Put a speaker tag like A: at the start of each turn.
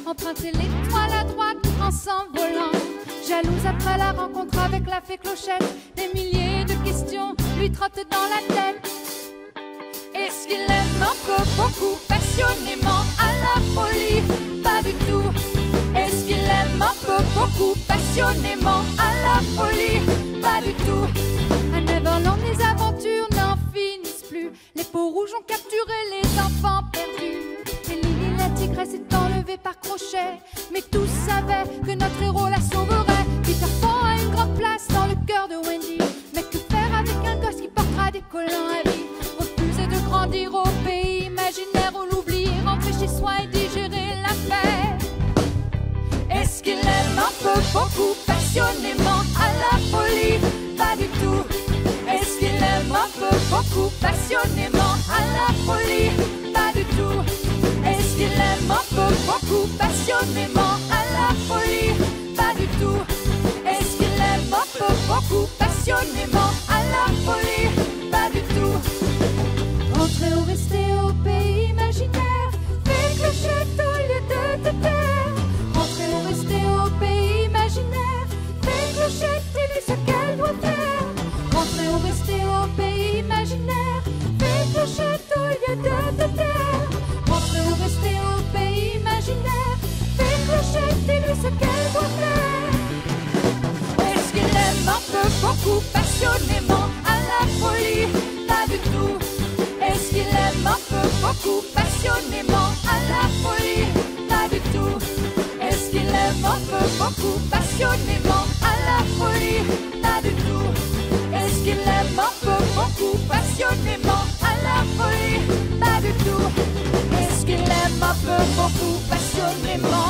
A: emprunter l'étoile à droite en s'envolant. Jalouse après la rencontre avec la fée Clochette, des milliers de questions lui trottent dans la tête. Est-ce qu'il aime encore beaucoup, passionnément, à la folie? Pas du tout. Est-ce qu'il aime encore beaucoup, passionnément, à la folie? Pas du tout. À Neverland, les aventures n'en finissent plus. Les peaux rouges ont capturé les enfants perdus. Et Lily, la tigresse, est enlevée par Crochet. Mais tous savaient que notre héros la sauverait. Peter Pan a une grande place dans le cœur de Wendy. Mais que faire avec un gosse qui portera des collants à vie? Refuser de grandir au pays imaginaire où l'oubli, rentrer chez soi et digérer la paix. Est-ce qu'il aime un peu beaucoup, passionnément, à la folie? Pas du tout. Est-ce qu'il aime un peu beaucoup, passionnément, à la folie? Pas du tout. Est-ce qu'il aime un peu beaucoup, passionnément, à la folie? Pas du tout. Est-ce qu'il aime un peu beaucoup, passionnément, à la folie? Pas du tout. Rentrer ou rester au pays imaginaire, fée Clochette au lieu de te taire. Rentrer ou rester au pays imaginaire, fée Clochette dit-lui ce qu'elle doit faire. Rentrer ou rester au pays imaginaire, fée Clochette au lieu de te taire. Rentrer ou rester au pays imaginaire, fée Clochette dis-lui ce qu'elle doit faire. Est-ce qu'il aime un peu beaucoup, passionnément, à la folie? Pas du tout. Est-ce qu'il aime un peu beaucoup, passionnément, à la folie? Pas du tout. Est-ce qu'il aime un peu beaucoup, passionnément, à la folie? Pas du tout. Est-ce qu'il aime un peu beaucoup, passionnément, à la folie? Pas du tout. Est-ce qu'il aime un peu beaucoup, passionnément?